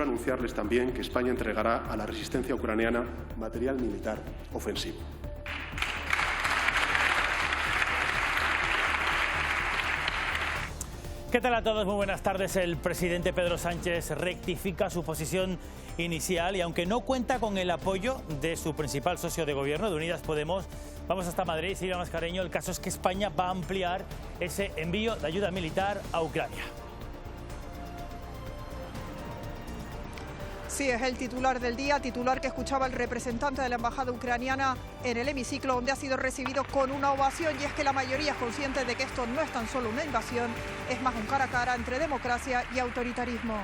quiero anunciarles también que España entregará a la resistencia ucraniana material militar ofensivo. ¿Qué tal a todos? Muy buenas tardes. El presidente Pedro Sánchez rectifica su posición inicial y aunque no cuenta con el apoyo de su principal socio de gobierno, de Unidas Podemos, vamos hasta Madrid. Silvia Mascareño, el caso es que España va a ampliar ese envío de ayuda militar a Ucrania. Sí, es el titular del día, titular que escuchaba el representante de la embajada ucraniana en el hemiciclo, donde ha sido recibido con una ovación, y es que la mayoría es consciente de que esto no es tan solo una invasión, es más un cara a cara entre democracia y autoritarismo.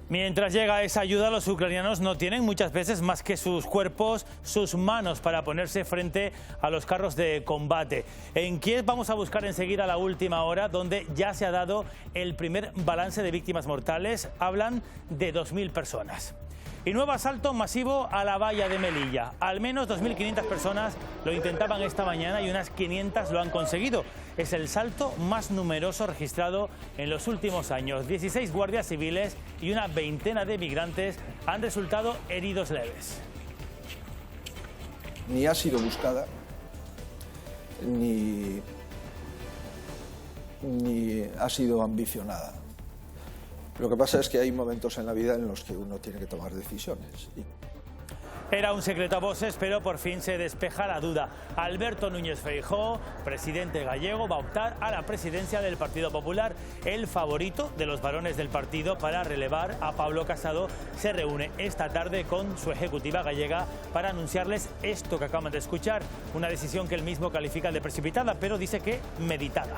Mientras llega esa ayuda, los ucranianos no tienen muchas veces más que sus cuerpos, sus manos para ponerse frente a los carros de combate. En Kiev vamos a buscar enseguida la última hora, donde ya se ha dado el primer balance de víctimas mortales. Hablan de 2.000 personas. Y nuevo asalto masivo a la valla de Melilla. Al menos 2.500 personas lo intentaban esta mañana y unas 500 lo han conseguido. Es el salto más numeroso registrado en los últimos años. 16 guardias civiles y una veintena de migrantes han resultado heridos leves. Ni ha sido buscada, ni ha sido ambicionada. Lo que pasa es que hay momentos en la vida en los que uno tiene que tomar decisiones. Era un secreto a voces, pero por fin se despeja la duda. Alberto Núñez Feijóo, presidente gallego, va a optar a la presidencia del Partido Popular. El favorito de los varones del partido para relevar a Pablo Casado se reúne esta tarde con su ejecutiva gallega para anunciarles esto que acaban de escuchar. Una decisión que él mismo califica de precipitada, pero dice que meditada.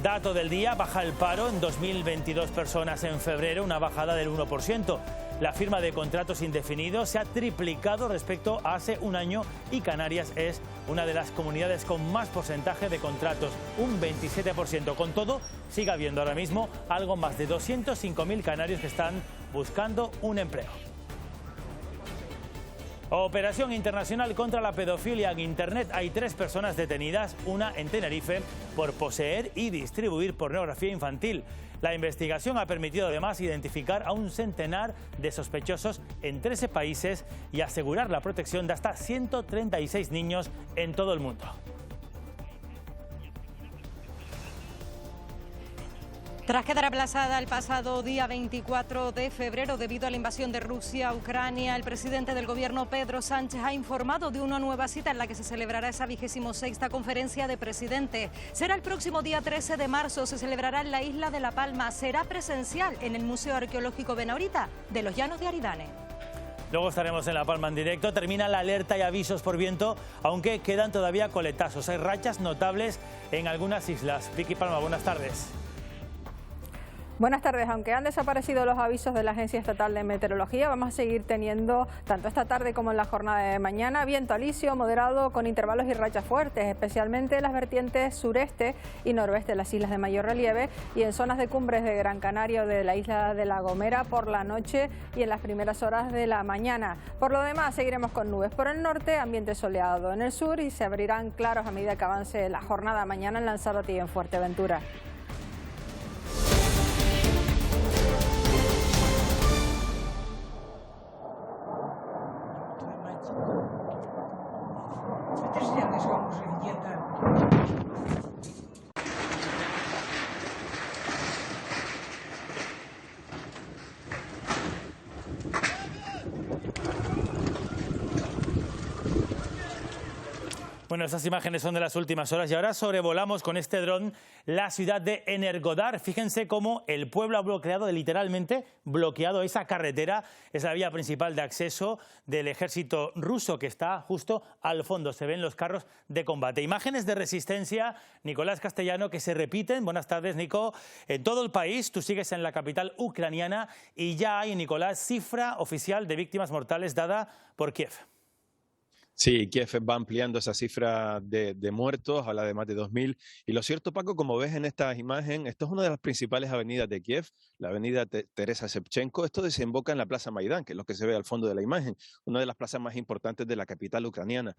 Dato del día, baja el paro en 2.022 personas en febrero, una bajada del 1%. La firma de contratos indefinidos se ha triplicado respecto a hace un año y Canarias es una de las comunidades con más porcentaje de contratos, un 27%. Con todo, sigue habiendo ahora mismo algo más de 205.000 canarios que están buscando un empleo. Operación internacional contra la pedofilia en Internet. Hay 3 personas detenidas, una en Tenerife, por poseer y distribuir pornografía infantil. La investigación ha permitido además identificar a un centenar de sospechosos en 13 países y asegurar la protección de hasta 136 niños en todo el mundo. Tras quedar aplazada el pasado día 24 de febrero debido a la invasión de Rusia a Ucrania, el presidente del gobierno Pedro Sánchez ha informado de una nueva cita en la que se celebrará esa 26ª conferencia de presidentes. Será el próximo día 13 de marzo, se celebrará en la isla de La Palma, será presencial en el Museo Arqueológico Benaurita de los Llanos de Aridane. Luego estaremos en La Palma en directo. Termina la alerta y avisos por viento, aunque quedan todavía coletazos. Hay rachas notables en algunas islas. Vicky Palma, buenas tardes. Buenas tardes. Aunque han desaparecido los avisos de la Agencia Estatal de Meteorología, vamos a seguir teniendo, tanto esta tarde como en la jornada de mañana, viento alisio moderado con intervalos y rachas fuertes, especialmente en las vertientes sureste y noroeste de las islas de mayor relieve y en zonas de cumbres de Gran Canaria o de la isla de La Gomera por la noche y en las primeras horas de la mañana. Por lo demás, seguiremos con nubes por el norte, ambiente soleado en el sur y se abrirán claros a medida que avance la jornada mañana en Lanzarote y en Fuerteventura. Bueno, estas imágenes son de las últimas horas y ahora sobrevolamos con este dron la ciudad de Energodar. Fíjense cómo el pueblo ha bloqueado, literalmente bloqueado esa carretera. Es la vía principal de acceso del ejército ruso que está justo al fondo. Se ven los carros de combate. Imágenes de resistencia, Nicolás Castellano, que se repiten. Buenas tardes, Nico. En todo el país, tú sigues en la capital ucraniana y ya hay, Nicolás, cifra oficial de víctimas mortales dada por Kiev. Sí, Kiev va ampliando esa cifra de muertos, habla de más de 2.000. Y lo cierto, Paco, como ves en esta imagen, esto es una de las principales avenidas de Kiev, la avenida Teresa Shevchenko. Esto desemboca en la Plaza Maidán, que es lo que se ve al fondo de la imagen, una de las plazas más importantes de la capital ucraniana.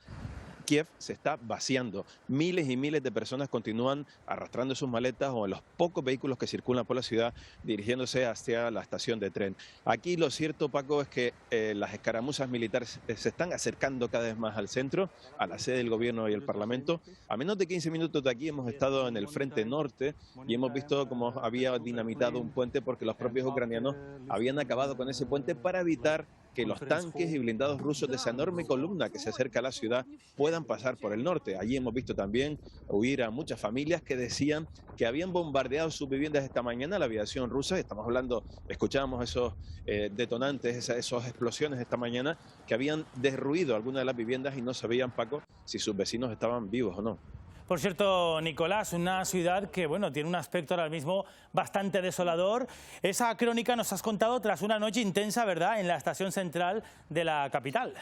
Kiev se está vaciando. Miles y miles de personas continúan arrastrando sus maletas o en los pocos vehículos que circulan por la ciudad dirigiéndose hacia la estación de tren. Aquí lo cierto, Paco, es que las escaramuzas militares se están acercando cada vez más al centro, a la sede del gobierno y el parlamento. A menos de 15 minutos de aquí hemos estado en el frente norte y hemos visto cómo había dinamitado un puente porque los propios ucranianos habían acabado con ese puente para evitar que los tanques y blindados rusos de esa enorme columna que se acerca a la ciudad puedan pasar por el norte. Allí hemos visto también huir a muchas familias que decían que habían bombardeado sus viviendas esta mañana la aviación rusa. Estamos hablando, escuchábamos esos detonantes, esas explosiones esta mañana que habían derruido algunas de las viviendas y no sabían, Paco, si sus vecinos estaban vivos o no. Por cierto, Nicolás, una ciudad que bueno, tiene un aspecto ahora mismo bastante desolador. Esa crónica nos has contado tras una noche intensa, ¿verdad?, en la estación central de la capital.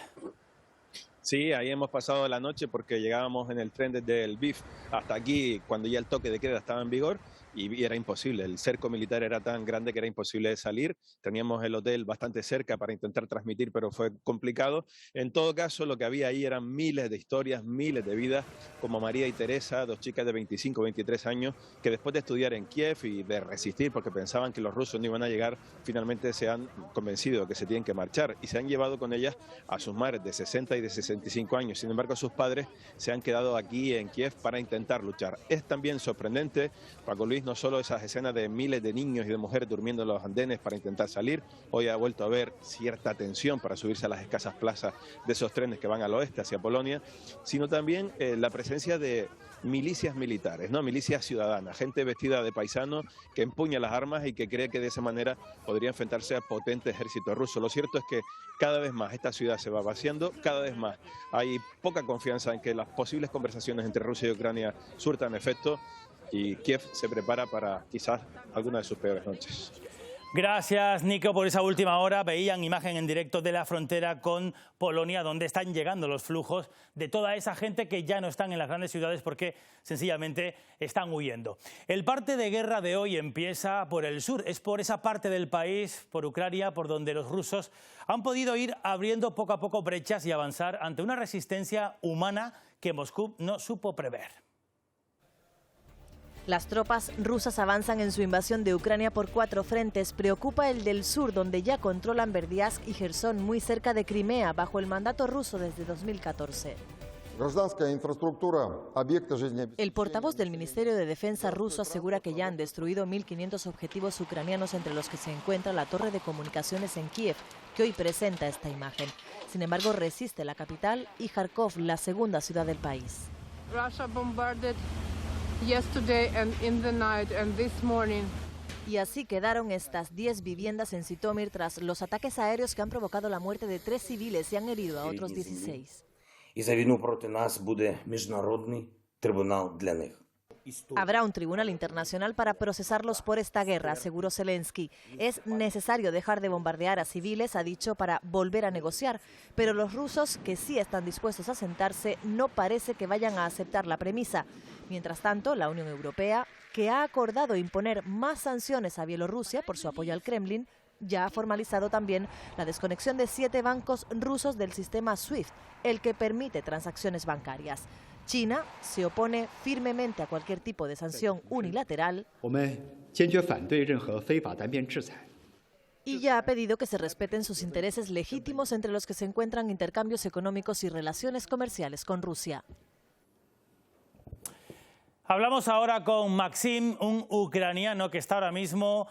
Sí, ahí hemos pasado la noche porque llegábamos en el tren desde el Lviv hasta aquí cuando ya el toque de queda estaba en vigor y era imposible. El cerco militar era tan grande que era imposible salir. Teníamos el hotel bastante cerca para intentar transmitir, pero fue complicado. En todo caso, lo que había ahí eran miles de historias, miles de vidas, como María y Teresa, dos chicas de 25, 23 años, que después de estudiar en Kiev y de resistir porque pensaban que los rusos no iban a llegar, finalmente se han convencido de que se tienen que marchar y se han llevado con ellas a sus madres de 60 y de 65 años. Sin embargo, sus padres se han quedado aquí en Kiev para intentar luchar. Es también sorprendente, Paco Luis, no solo esas escenas de miles de niños y de mujeres durmiendo en los andenes para intentar salir. Hoy ha vuelto a haber cierta tensión para subirse a las escasas plazas de esos trenes que van al oeste, hacia Polonia, sino también la presencia de milicias militares, ¿no? Milicias ciudadanas, gente vestida de paisano que empuña las armas y que cree que de esa manera podría enfrentarse al potente ejército ruso. Lo cierto es que cada vez más esta ciudad se va vaciando, cada vez más hay poca confianza en que las posibles conversaciones entre Rusia y Ucrania surtan efecto y Kiev se prepara para quizás alguna de sus peores noches. Gracias, Nico, por esa última hora. Veían imagen en directo de la frontera con Polonia, donde están llegando los flujos de toda esa gente que ya no están en las grandes ciudades porque sencillamente están huyendo. El parte de guerra de hoy empieza por el sur. Es por esa parte del país, por Ucrania, por donde los rusos han podido ir abriendo poco a poco brechas y avanzar ante una resistencia humana que Moscú no supo prever. Las tropas rusas avanzan en su invasión de Ucrania por 4 frentes. Preocupa el del sur, donde ya controlan Berdiansk y Jersón, muy cerca de Crimea, bajo el mandato ruso desde 2014. El portavoz del Ministerio de Defensa ruso asegura que ya han destruido 1.500 objetivos ucranianos, entre los que se encuentra la torre de comunicaciones en Kiev, que hoy presenta esta imagen. Sin embargo, resiste la capital y Kharkov, la segunda ciudad del país. Y así quedaron estas 10 viviendas en Zitomir tras los ataques aéreos que han provocado la muerte de 3 civiles y han herido a otros 16. Habrá un tribunal internacional para procesarlos por esta guerra, aseguró Zelensky. Es necesario dejar de bombardear a civiles, ha dicho, para volver a negociar. Pero los rusos, que sí están dispuestos a sentarse, no parece que vayan a aceptar la premisa. Mientras tanto, la Unión Europea, que ha acordado imponer más sanciones a Bielorrusia por su apoyo al Kremlin, ya ha formalizado también la desconexión de 7 bancos rusos del sistema SWIFT, el que permite transacciones bancarias. China se opone firmemente a cualquier tipo de sanción unilateral y ya ha pedido que se respeten sus intereses legítimos, entre los que se encuentran intercambios económicos y relaciones comerciales con Rusia. Hablamos ahora con Maxim, un ucraniano que está ahora mismo,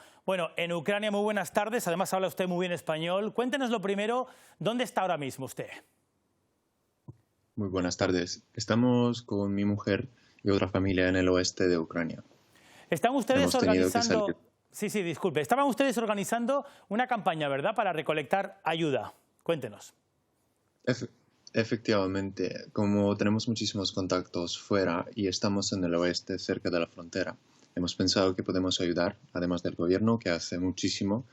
en Ucrania. Muy buenas tardes, además habla usted muy bien español. Cuéntenos lo primero, ¿dónde está ahora mismo usted? Muy buenas tardes. Estamos con mi mujer y otra familia en el oeste de Ucrania. Están ustedes organizando... Sí, disculpe. Estaban ustedes organizando una campaña, ¿verdad?, para recolectar ayuda. Cuéntenos. Efectivamente, como tenemos muchísimos contactos fuera y estamos en el oeste, cerca de la frontera, hemos pensado que podemos ayudar, además del gobierno, que hace muchísimo.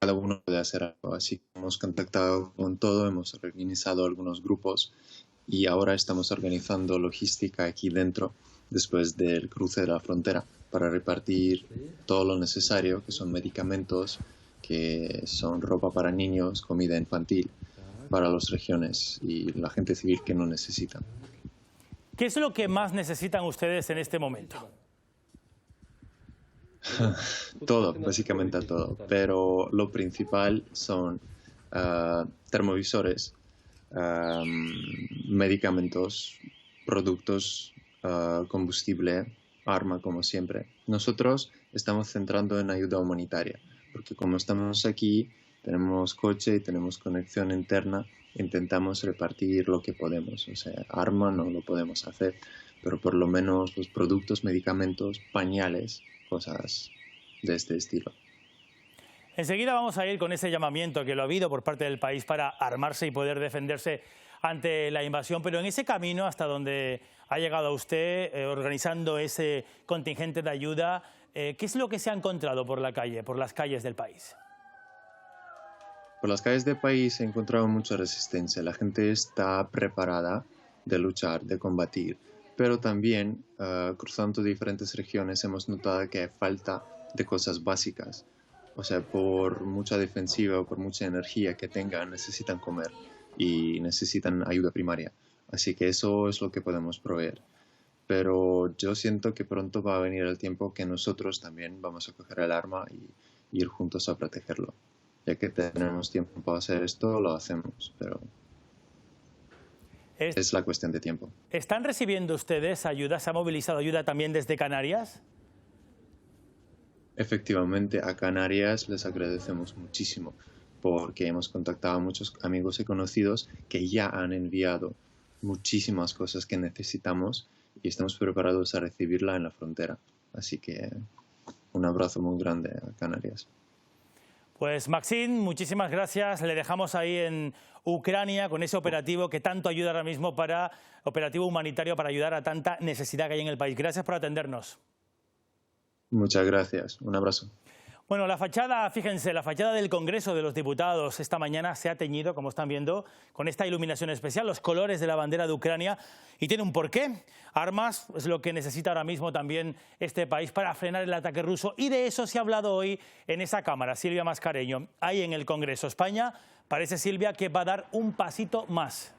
Cada uno puede hacer algo, así que hemos contactado con todo, hemos organizado algunos grupos y ahora estamos organizando logística aquí dentro, después del cruce de la frontera, para repartir todo lo necesario, que son medicamentos, que son ropa para niños, comida infantil, para las regiones y la gente civil que no necesita. ¿Qué es lo que más necesitan ustedes en este momento? Todo, básicamente todo. Pero lo principal son termovisores, medicamentos, productos, combustible, arma, como siempre. Nosotros estamos centrando en ayuda humanitaria, porque como estamos aquí, tenemos coche y tenemos conexión interna, intentamos repartir lo que podemos. O sea, arma no lo podemos hacer, pero por lo menos los productos, medicamentos, pañales, cosas de este estilo. Enseguida vamos a ir con ese llamamiento que lo ha habido por parte del país para armarse y poder defenderse ante la invasión, pero en ese camino hasta donde ha llegado usted organizando ese contingente de ayuda, ¿qué es lo que se ha encontrado por la calle, por las calles del país? Por las calles del país he encontrado mucha resistencia. La gente está preparada de luchar, de combatir, pero también cruzando diferentes regiones hemos notado que hay falta de cosas básicas. O sea, por mucha defensiva o por mucha energía que tengan, necesitan comer y necesitan ayuda primaria. Así que eso es lo que podemos proveer. Pero yo siento que pronto va a venir el tiempo que nosotros también vamos a coger el arma y ir juntos a protegerlo. Ya que tenemos tiempo para hacer esto, lo hacemos, pero es la cuestión de tiempo. ¿Están recibiendo ustedes ayuda? ¿Se ha movilizado ayuda también desde Canarias? Efectivamente, a Canarias les agradecemos muchísimo porque hemos contactado a muchos amigos y conocidos que ya han enviado muchísimas cosas que necesitamos y estamos preparados a recibirla en la frontera. Así que un abrazo muy grande a Canarias. Pues Maxim, muchísimas gracias. Le dejamos ahí en Ucrania con ese operativo que tanto ayuda ahora mismo operativo humanitario para ayudar a tanta necesidad que hay en el país. Gracias por atendernos. Muchas gracias. Un abrazo. Bueno, la fachada, fíjense, la fachada del Congreso de los Diputados esta mañana se ha teñido, como están viendo, con esta iluminación especial, los colores de la bandera de Ucrania, y tiene un porqué. Armas es lo que necesita ahora mismo también este país para frenar el ataque ruso, y de eso se ha hablado hoy en esa Cámara. Silvia Mascareño, ahí en el Congreso. España parece, Silvia, que va a dar un pasito más.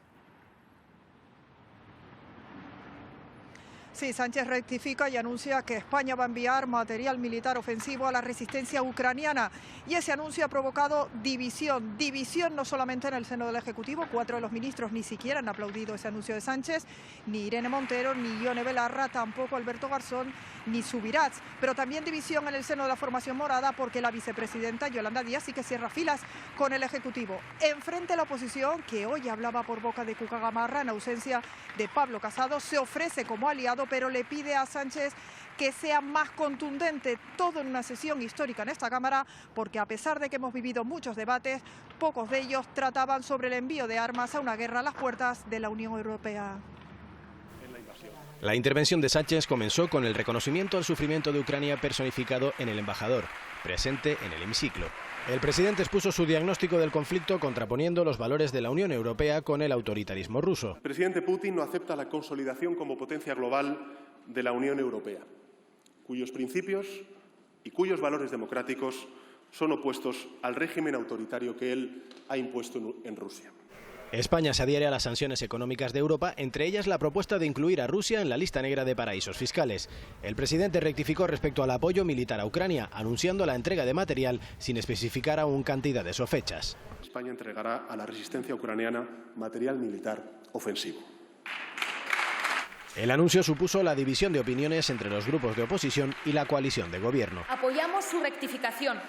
Sí, Sánchez rectifica y anuncia que España va a enviar material militar ofensivo a la resistencia ucraniana. Y ese anuncio ha provocado división. División no solamente en el seno del Ejecutivo. 4 de los ministros ni siquiera han aplaudido ese anuncio de Sánchez. Ni Irene Montero, ni Ione Belarra, tampoco Alberto Garzón, ni Subirats. Pero también división en el seno de la formación morada porque la vicepresidenta Yolanda Díaz sí que cierra filas con el Ejecutivo. Enfrente la oposición, que hoy hablaba por boca de Cuca Gamarra en ausencia de Pablo Casado, se ofrece como aliado, pero le pide a Sánchez que sea más contundente, todo en una sesión histórica en esta Cámara, porque a pesar de que hemos vivido muchos debates, pocos de ellos trataban sobre el envío de armas a una guerra a las puertas de la Unión Europea. La intervención de Sánchez comenzó con el reconocimiento al sufrimiento de Ucrania personificado en el embajador, presente en el hemiciclo. El presidente expuso su diagnóstico del conflicto contraponiendo los valores de la Unión Europea con el autoritarismo ruso. El presidente Putin no acepta la consolidación como potencia global de la Unión Europea, cuyos principios y cuyos valores democráticos son opuestos al régimen autoritario que él ha impuesto en Rusia. España se adhiere a las sanciones económicas de Europa, entre ellas la propuesta de incluir a Rusia en la lista negra de paraísos fiscales. El presidente rectificó respecto al apoyo militar a Ucrania, anunciando la entrega de material sin especificar aún cantidades o fechas. España entregará a la resistencia ucraniana material militar ofensivo. El anuncio supuso la división de opiniones entre los grupos de oposición y la coalición de gobierno. Apoyamos su rectificación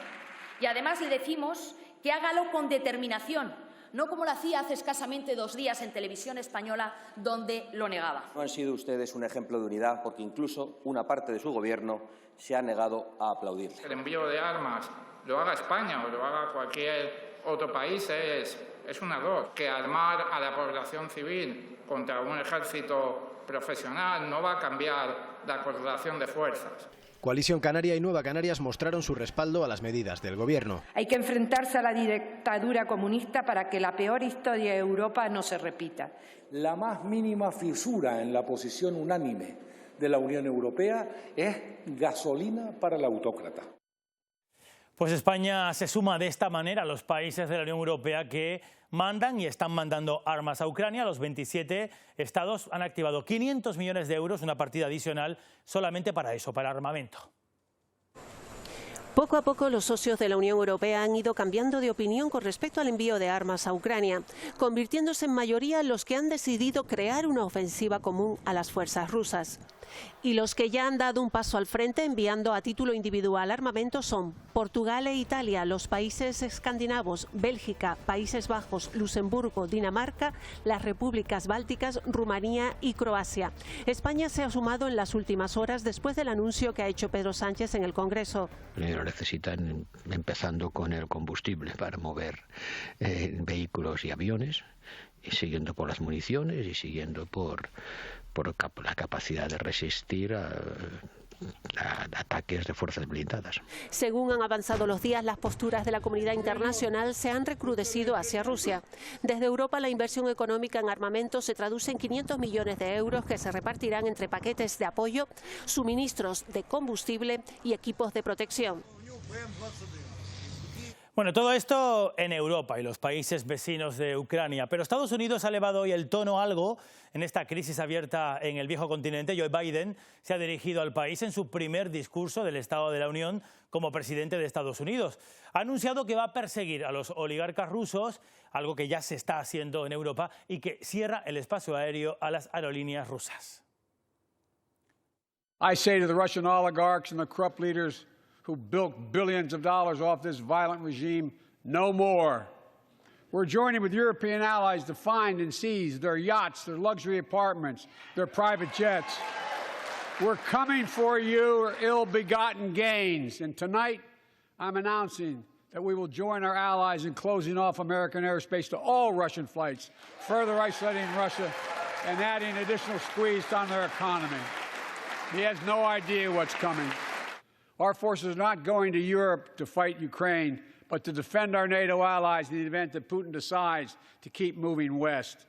y además le decimos que hágalo con determinación, no como lo hacía hace escasamente 2 días en Televisión Española, donde lo negaba. No han sido ustedes un ejemplo de unidad, porque incluso una parte de su gobierno se ha negado a aplaudirle. El envío de armas, lo haga España o lo haga cualquier otro país, es un error. Que armar a la población civil contra un ejército profesional no va a cambiar la correlación de fuerzas. Coalición Canaria y Nueva Canarias mostraron su respaldo a las medidas del gobierno. Hay que enfrentarse a la dictadura comunista para que la peor historia de Europa no se repita. La más mínima fisura en la posición unánime de la Unión Europea es gasolina para el autócrata. Pues España se suma de esta manera a los países de la Unión Europea que mandan y están mandando armas a Ucrania. Los 27 estados han activado 500 millones de euros, una partida adicional solamente para eso, para armamento. Poco a poco los socios de la Unión Europea han ido cambiando de opinión con respecto al envío de armas a Ucrania, convirtiéndose en mayoría los que han decidido crear una ofensiva común a las fuerzas rusas. Y los que ya han dado un paso al frente enviando a título individual armamento son Portugal e Italia, los países escandinavos, Bélgica, Países Bajos, Luxemburgo, Dinamarca, las repúblicas bálticas, Rumanía y Croacia. España se ha sumado en las últimas horas después del anuncio que ha hecho Pedro Sánchez en el Congreso. Primero necesitan, empezando con el combustible para mover vehículos y aviones, y siguiendo por las municiones y siguiendo por la capacidad de resistir a ataques de fuerzas blindadas. Según han avanzado los días, las posturas de la comunidad internacional se han recrudecido hacia Rusia. Desde Europa, la inversión económica en armamento se traduce en 500 millones de euros que se repartirán entre paquetes de apoyo, suministros de combustible y equipos de protección. Bueno, todo esto en Europa y los países vecinos de Ucrania, pero Estados Unidos ha elevado hoy el tono algo en esta crisis abierta en el viejo continente. Joe Biden se ha dirigido al país en su primer discurso del Estado de la Unión como presidente de Estados Unidos. Ha anunciado que va a perseguir a los oligarcas rusos, algo que ya se está haciendo en Europa, y que cierra el espacio aéreo a las aerolíneas rusas. I say to the Russian oligarchs and the corrupt leaders who built billions of dollars off this violent regime, no more. We're joining with European allies to find and seize their yachts, their luxury apartments, their private jets. We're coming for your ill-begotten gains. And tonight, I'm announcing that we will join our allies in closing off American airspace to all Russian flights, further isolating Russia and adding additional squeeze on their economy. He has no idea what's coming. Our forces are not going to Europe to fight Ukraine, but to defend our NATO allies in the event that Putin decides to keep moving west.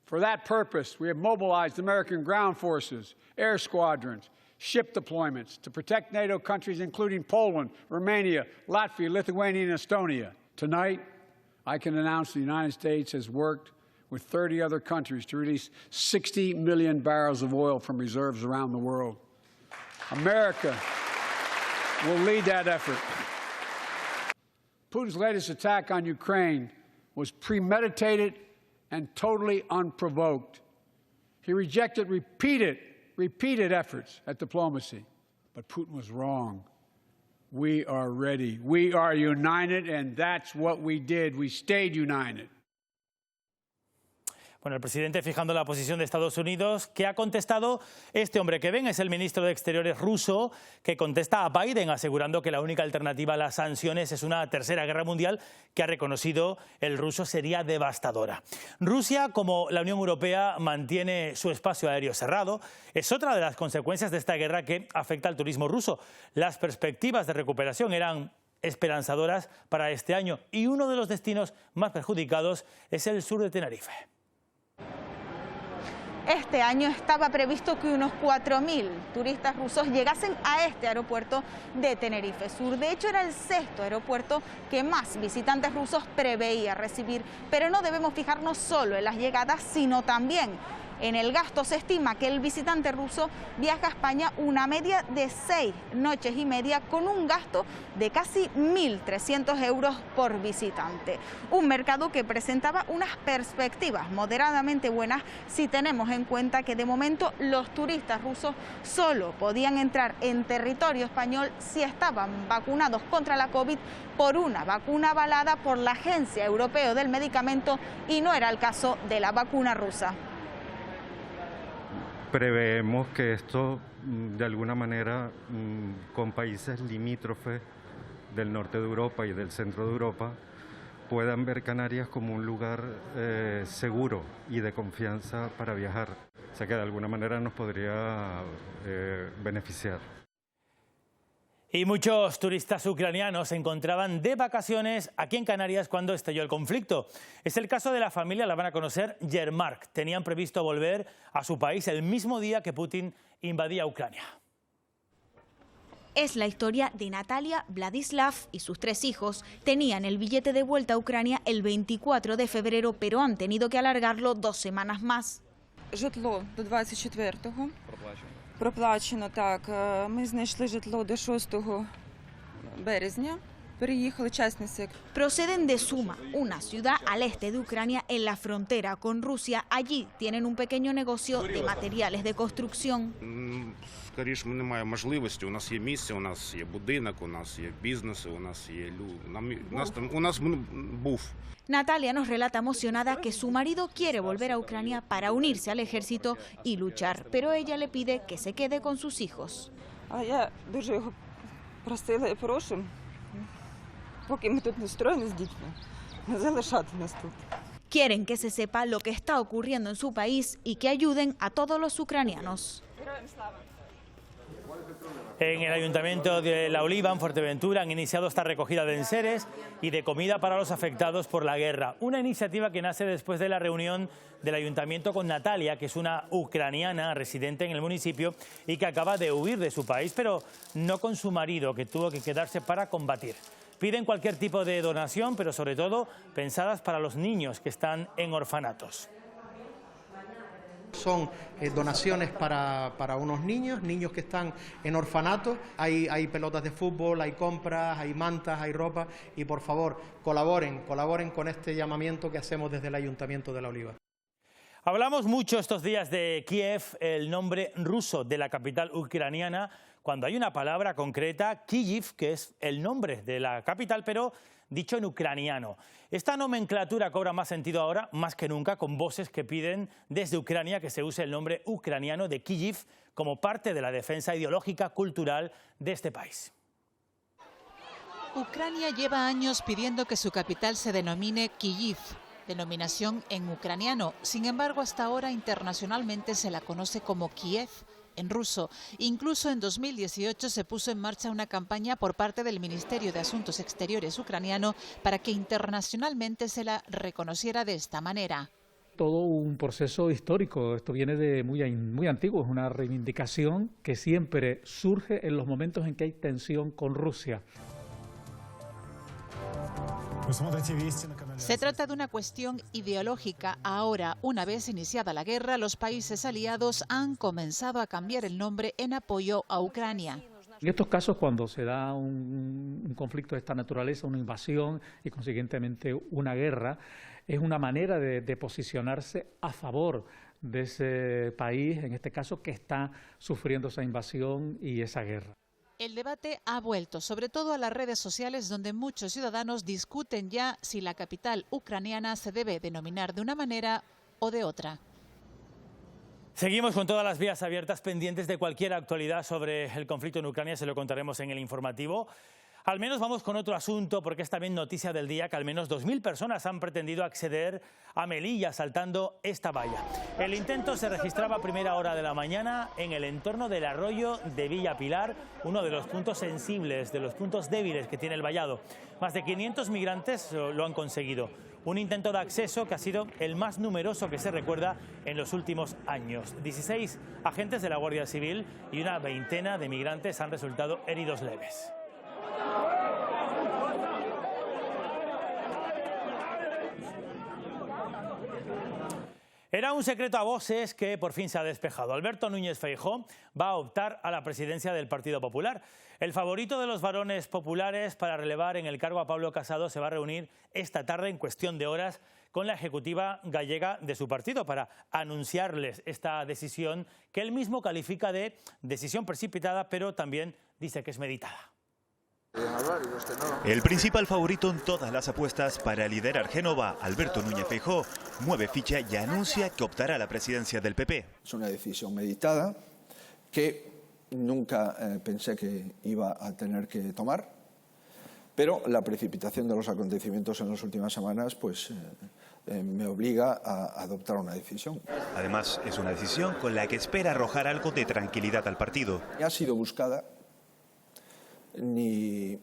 For that purpose, we have mobilized American ground forces, air squadrons, ship deployments to protect NATO countries including Poland, Romania, Latvia, Lithuania, and Estonia. Tonight, I can announce the United States has worked with 30 other countries to release 60 million barrels of oil from reserves around the world. America will lead that effort. Putin's latest attack on Ukraine was premeditated and totally unprovoked. He rejected repeated efforts at diplomacy, but Putin was wrong. We are ready. We are united, and that's what we did. We stayed united. Bueno, el presidente fijando la posición de Estados Unidos, que ha contestado este hombre que ven, es el ministro de Exteriores ruso, que contesta a Biden asegurando que la única alternativa a las sanciones es una tercera guerra mundial que ha reconocido el ruso sería devastadora. Rusia, como la Unión Europea, mantiene su espacio aéreo cerrado. Es otra de las consecuencias de esta guerra que afecta al turismo ruso. Las perspectivas de recuperación eran esperanzadoras para este año y uno de los destinos más perjudicados es el sur de Tenerife. Este año estaba previsto que unos 4.000 turistas rusos llegasen a este aeropuerto de Tenerife Sur. De hecho, era el sexto aeropuerto que más visitantes rusos preveía recibir. Pero no debemos fijarnos solo en las llegadas, sino también en el gasto. Se estima que el visitante ruso viaja a España una media de 6 noches y media con un gasto de casi 1.300 euros por visitante. Un mercado que presentaba unas perspectivas moderadamente buenas si tenemos en cuenta que de momento los turistas rusos solo podían entrar en territorio español si estaban vacunados contra la COVID por una vacuna avalada por la Agencia Europea del Medicamento y no era el caso de la vacuna rusa. Preveemos que esto, de alguna manera, con países limítrofes del norte de Europa y del centro de Europa, puedan ver Canarias como un lugar seguro y de confianza para viajar. O sea que de alguna manera nos podría beneficiar. Y muchos turistas ucranianos se encontraban de vacaciones aquí en Canarias cuando estalló el conflicto. Es el caso de la familia, la van a conocer, Yermak. Tenían previsto volver a su país el mismo día que Putin invadía Ucrania. Es la historia de Natalia, Vladislav y sus 3 hijos. Tenían el billete de vuelta a Ucrania el 24 de febrero, pero han tenido que alargarlo 2 semanas más. Житло до 24-го. Проплачено, так. Ми знайшли житло до 6 березня. Переїхали, частний сектор. Proceden de Suma, una ciudad al este de Ucrania en la frontera con Rusia. Allí tienen un pequeño negocio de materiales de construcción. Скоріше, немає можливості. У нас є місце, у нас є будинок, у нас є бізнес, у нас є у нас був. Natalia nos relata emocionada que su marido quiere volver a Ucrania para unirse al ejército y luchar, pero ella le pide que se quede con sus hijos. А я дуже його просила і прошу, поки ми тут не строїмо з дітьми, не залишати нас тут. Quieren que se sepa lo que está ocurriendo en su país y que ayuden a todos los ucranianos. En el Ayuntamiento de La Oliva, en Fuerteventura, han iniciado esta recogida de enseres y de comida para los afectados por la guerra. Una iniciativa que nace después de la reunión del Ayuntamiento con Natalia, que es una ucraniana residente en el municipio y que acaba de huir de su país, pero no con su marido, que tuvo que quedarse para combatir. Piden cualquier tipo de donación, pero sobre todo pensadas para los niños que están en orfanatos. Son donaciones para unos niños que están en orfanatos. Hay pelotas de fútbol, hay compras, hay mantas, hay ropa. Y por favor, colaboren con este llamamiento que hacemos desde el Ayuntamiento de La Oliva. Hablamos mucho estos días de Kiev, el nombre ruso de la capital ucraniana, cuando hay una palabra concreta, Kyiv, que es el nombre de la capital, pero dicho en ucraniano. Esta nomenclatura cobra más sentido ahora, más que nunca, con voces que piden desde Ucrania que se use el nombre ucraniano de Kyiv como parte de la defensa ideológica cultural de este país. Ucrania lleva años pidiendo que su capital se denomine Kyiv, denominación en ucraniano. Sin embargo, hasta ahora internacionalmente se la conoce como Kiev, en ruso. Incluso en 2018 se puso en marcha una campaña por parte del Ministerio de Asuntos Exteriores ucraniano para que internacionalmente se la reconociera de esta manera. Todo un proceso histórico, esto viene de muy antiguo, es una reivindicación que siempre surge en los momentos en que hay tensión con Rusia. Se trata de una cuestión ideológica. Ahora, una vez iniciada la guerra, los países aliados han comenzado a cambiar el nombre en apoyo a Ucrania. En estos casos, cuando se da un conflicto de esta naturaleza, una invasión y consiguientemente una guerra, es una manera de posicionarse a favor de ese país, en este caso, que está sufriendo esa invasión y esa guerra. El debate ha vuelto, sobre todo a las redes sociales, donde muchos ciudadanos discuten ya si la capital ucraniana se debe denominar de una manera o de otra. Seguimos con todas las vías abiertas, pendientes de cualquier actualidad sobre el conflicto en Ucrania, se lo contaremos en el informativo. Al menos vamos con otro asunto, porque es también noticia del día que al menos 2.000 personas han pretendido acceder a Melilla saltando esta valla. El intento se registraba a primera hora de la mañana en el entorno del arroyo de Villa Pilar, uno de los puntos sensibles, de los puntos débiles que tiene el vallado. Más de 500 migrantes lo han conseguido. Un intento de acceso que ha sido el más numeroso que se recuerda en los últimos años. 16 agentes de la Guardia Civil y una veintena de migrantes han resultado heridos leves. Era un secreto a voces que por fin se ha despejado. Alberto Núñez Feijóo va a optar a la presidencia del Partido Popular. El favorito de los varones populares para relevar en el cargo a Pablo Casado se va a reunir esta tarde en cuestión de horas con la ejecutiva gallega de su partido para anunciarles esta decisión que él mismo califica de decisión precipitada, pero también dice que es meditada. El principal favorito en todas las apuestas para liderar Génova, Alberto Núñez Feijóo, mueve ficha y anuncia que optará a la presidencia del PP. Es una decisión meditada que nunca pensé que iba a tener que tomar, pero la precipitación de los acontecimientos en las últimas semanas pues, me obliga a adoptar una decisión. Además, es una decisión con la que espera arrojar algo de tranquilidad al partido. Ha sido buscada ni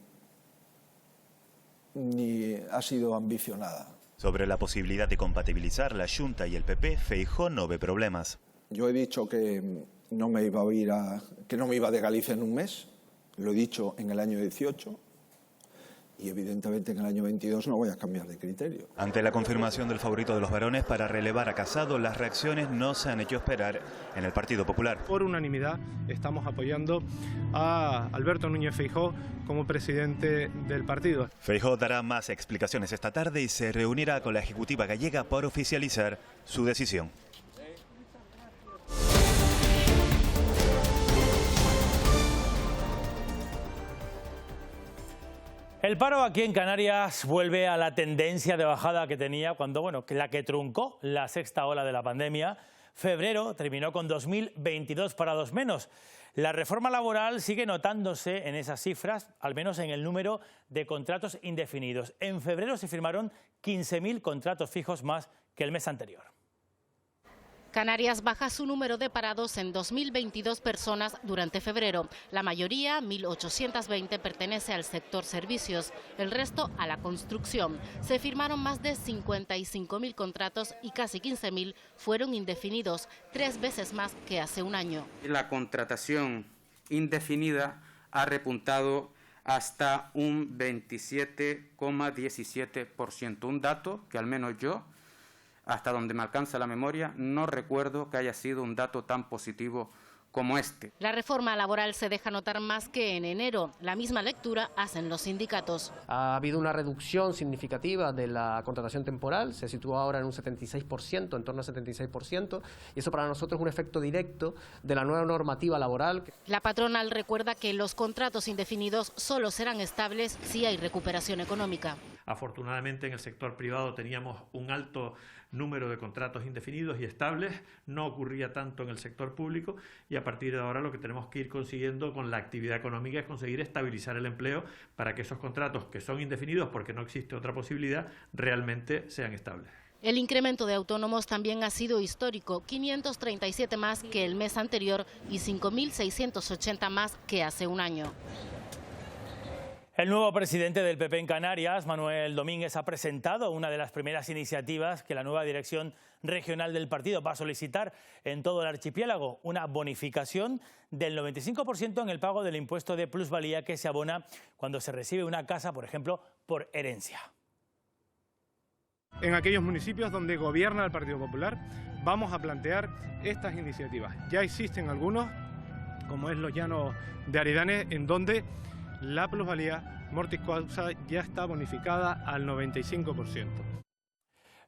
ha sido ambicionada. Sobre la posibilidad de compatibilizar la Xunta y el PP, Feijóo no ve problemas. Yo he dicho que no me iba a ir que no me iba de Galicia en un mes, Lo he dicho en el año 18 y evidentemente en el año 22 no voy a cambiar de criterio. Ante la confirmación del favorito de los varones para relevar a Casado, las reacciones no se han hecho esperar en el Partido Popular. Por unanimidad estamos apoyando a Alberto Núñez Feijóo como presidente del partido. Feijóo dará más explicaciones esta tarde y se reunirá con la Ejecutiva gallega para oficializar su decisión. El paro aquí en Canarias vuelve a la tendencia de bajada que tenía cuando, la que truncó la sexta ola de la pandemia. Febrero terminó con 2.022 parados menos. La reforma laboral sigue notándose en esas cifras, al menos en el número de contratos indefinidos. En febrero se firmaron 15.000 contratos fijos más que el mes anterior. Canarias baja su número de parados en 2.022 personas durante febrero. La mayoría, 1.820, pertenece al sector servicios, el resto a la construcción. Se firmaron más de 55.000 contratos y casi 15.000 fueron indefinidos, 3 veces más que hace un año. La contratación indefinida ha repuntado hasta un 27,17%, un dato que al menos yo, hasta donde me alcanza la memoria, no recuerdo que haya sido un dato tan positivo como este. La reforma laboral se deja notar más que en enero. La misma lectura hacen los sindicatos. Ha habido una reducción significativa de la contratación temporal, se sitúa ahora en un 76%, en torno al 76%, y eso para nosotros es un efecto directo de la nueva normativa laboral. La patronal recuerda que los contratos indefinidos solo serán estables si hay recuperación económica. Afortunadamente en el sector privado teníamos un alto número de contratos indefinidos y estables, no ocurría tanto en el sector público y a partir de ahora lo que tenemos que ir consiguiendo con la actividad económica es conseguir estabilizar el empleo para que esos contratos que son indefinidos porque no existe otra posibilidad realmente sean estables. El incremento de autónomos también ha sido histórico, 537 más que el mes anterior y 5.680 más que hace un año. El nuevo presidente del PP en Canarias, Manuel Domínguez, ha presentado una de las primeras iniciativas que la nueva dirección regional del partido va a solicitar en todo el archipiélago, una bonificación del 95% en el pago del impuesto de plusvalía que se abona cuando se recibe una casa, por ejemplo, por herencia. En aquellos municipios donde gobierna el Partido Popular vamos a plantear estas iniciativas. Ya existen algunos, como es los Llanos de Aridane, en donde la plusvalía mortis causa ya está bonificada al 95%.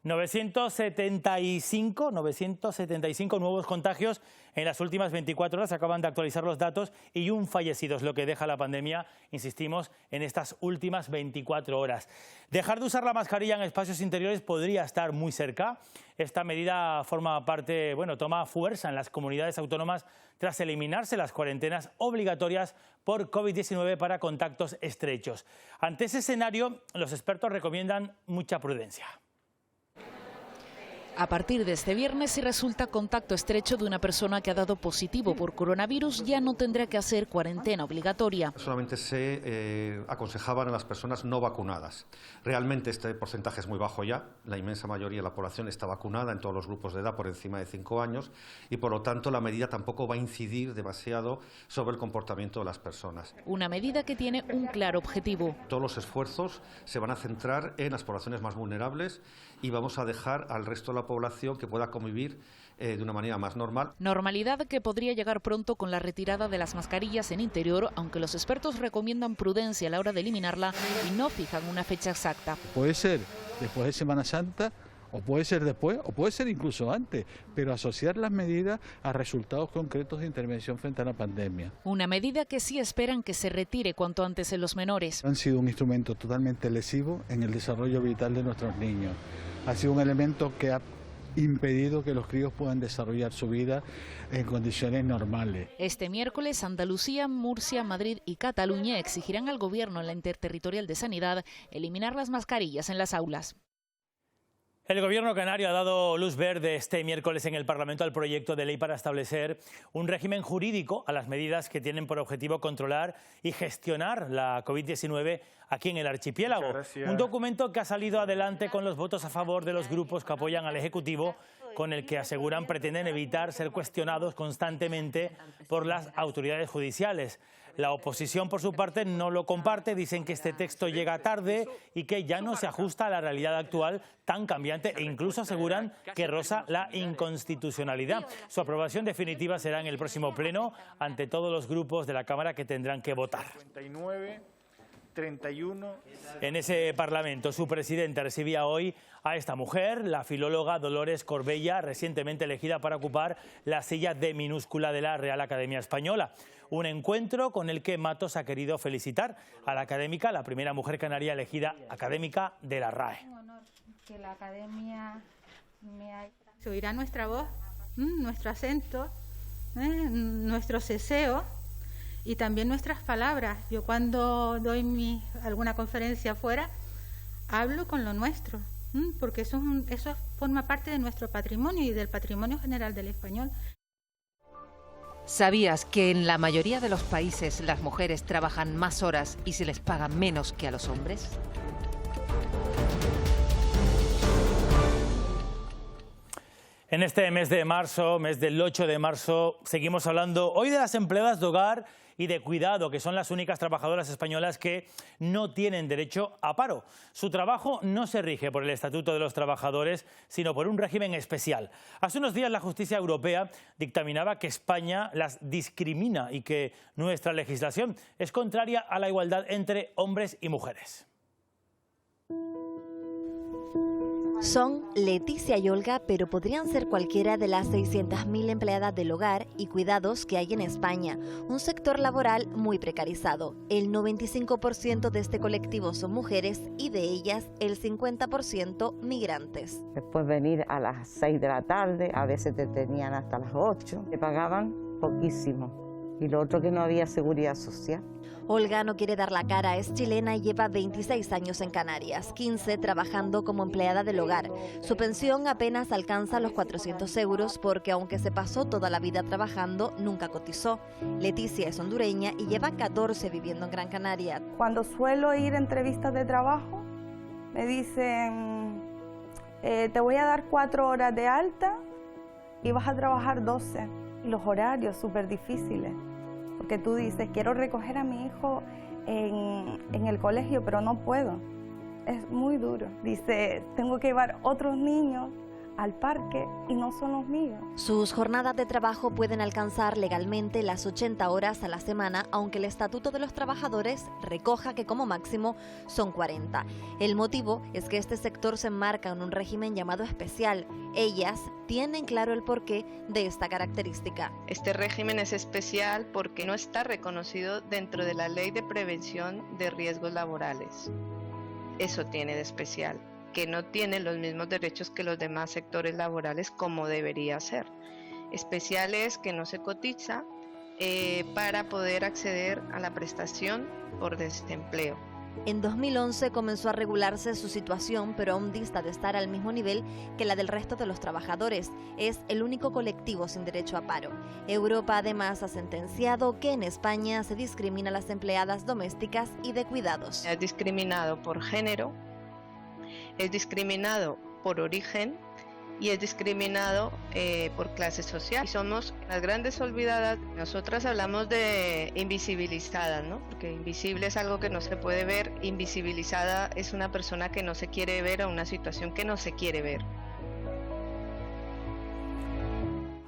975 nuevos contagios en las últimas 24 horas, acaban de actualizar los datos, y un fallecido es lo que deja la pandemia, insistimos, en estas últimas 24 horas. Dejar de usar la mascarilla en espacios interiores podría estar muy cerca. Esta medida forma parte, toma fuerza en las comunidades autónomas tras eliminarse las cuarentenas obligatorias por COVID-19 para contactos estrechos. Ante ese escenario, los expertos recomiendan mucha prudencia. A partir de este viernes, si resulta contacto estrecho de una persona que ha dado positivo por coronavirus, ya no tendrá que hacer cuarentena obligatoria. Solamente se aconsejaban a las personas no vacunadas. Realmente este porcentaje es muy bajo ya. La inmensa mayoría de la población está vacunada en todos los grupos de edad por encima de 5 años y por lo tanto la medida tampoco va a incidir demasiado sobre el comportamiento de las personas. Una medida que tiene un claro objetivo. Todos los esfuerzos se van a centrar en las poblaciones más vulnerables y vamos a dejar al resto de la población que pueda convivir de una manera más normal. Normalidad que podría llegar pronto con la retirada de las mascarillas en interior, aunque los expertos recomiendan prudencia a la hora de eliminarla y no fijan una fecha exacta. Puede ser después de Semana Santa, o puede ser después, o puede ser incluso antes, pero asociar las medidas a resultados concretos de intervención frente a la pandemia. Una medida que sí esperan que se retire cuanto antes en los menores. Han sido un instrumento totalmente lesivo en el desarrollo vital de nuestros niños. Ha sido un elemento que ha impedido que los críos puedan desarrollar su vida en condiciones normales. Este miércoles, Andalucía, Murcia, Madrid y Cataluña exigirán al Gobierno en la Interterritorial de Sanidad eliminar las mascarillas en las aulas. El Gobierno canario ha dado luz verde este miércoles en el Parlamento al proyecto de ley para establecer un régimen jurídico a las medidas que tienen por objetivo controlar y gestionar la COVID-19 aquí en el archipiélago. Un documento que ha salido adelante con los votos a favor de los grupos que apoyan al Ejecutivo, con el que aseguran pretenden evitar ser cuestionados constantemente por las autoridades judiciales. La oposición, por su parte, no lo comparte. Dicen que este texto llega tarde y que ya no se ajusta a la realidad actual tan cambiante e incluso aseguran que roza la inconstitucionalidad. Su aprobación definitiva será en el próximo pleno ante todos los grupos de la Cámara que tendrán que votar. 31. En ese Parlamento, su presidente recibía hoy a esta mujer, la filóloga Dolores Corbella, recientemente elegida para ocupar la silla de minúscula de la Real Academia Española. Un encuentro con el que Matos ha querido felicitar a la académica, la primera mujer canaria elegida académica de la RAE. Que la academia se oirá nuestra voz, nuestro acento, nuestro ceseo y también nuestras palabras. Yo cuando doy alguna conferencia afuera, hablo con lo nuestro, porque eso forma parte de nuestro patrimonio y del patrimonio general del español. ¿Sabías que en la mayoría de los países las mujeres trabajan más horas y se les paga menos que a los hombres? En este mes de marzo, mes del 8 de marzo, seguimos hablando hoy de las empleadas de hogar y de cuidado, que son las únicas trabajadoras españolas que no tienen derecho a paro. Su trabajo no se rige por el Estatuto de los Trabajadores, sino por un régimen especial. Hace unos días la justicia europea dictaminaba que España las discrimina y que nuestra legislación es contraria a la igualdad entre hombres y mujeres. Son Leticia y Olga, pero podrían ser cualquiera de las 600.000 empleadas del hogar y cuidados que hay en España, un sector laboral muy precarizado. El 95% de este colectivo son mujeres y de ellas el 50% migrantes. Después venir a las 6 de la tarde, a veces te tenían hasta las 8, te pagaban poquísimo. Y lo otro que no había seguridad social. Olga no quiere dar la cara, es chilena y lleva 26 años en Canarias, 15 trabajando como empleada del hogar. Su pensión apenas alcanza los 400 euros porque aunque se pasó toda la vida trabajando, nunca cotizó. Leticia es hondureña y lleva 14 viviendo en Gran Canaria. Cuando suelo ir a entrevistas de trabajo, me dicen, te voy a dar 4 horas de alta y vas a trabajar 12. Y los horarios súper difíciles. Porque tú dices, quiero recoger a mi hijo en el colegio, pero no puedo. Es muy duro. Dice, tengo que llevar otros niños al parque y no son los míos. Sus jornadas de trabajo pueden alcanzar legalmente las 80 horas a la semana, aunque el Estatuto de los Trabajadores recoja que como máximo son 40. El motivo es que este sector se enmarca en un régimen llamado especial. Ellas tienen claro el porqué de esta característica. Este régimen es especial porque no está reconocido dentro de la Ley de Prevención de Riesgos Laborales. Eso tiene de especial, que no tienen los mismos derechos que los demás sectores laborales como debería ser. Especial es que no se cotiza para poder acceder a la prestación por desempleo. En 2011 comenzó a regularse su situación, pero aún dista de estar al mismo nivel que la del resto de los trabajadores. Es el único colectivo sin derecho a paro. Europa además ha sentenciado que en España se discrimina a las empleadas domésticas y de cuidados. Es discriminado por género, es discriminado por origen y es discriminado por clase social. Y somos las grandes olvidadas. Nosotras hablamos de invisibilizadas, ¿no? Porque invisible es algo que no se puede ver, invisibilizada es una persona que no se quiere ver o una situación que no se quiere ver.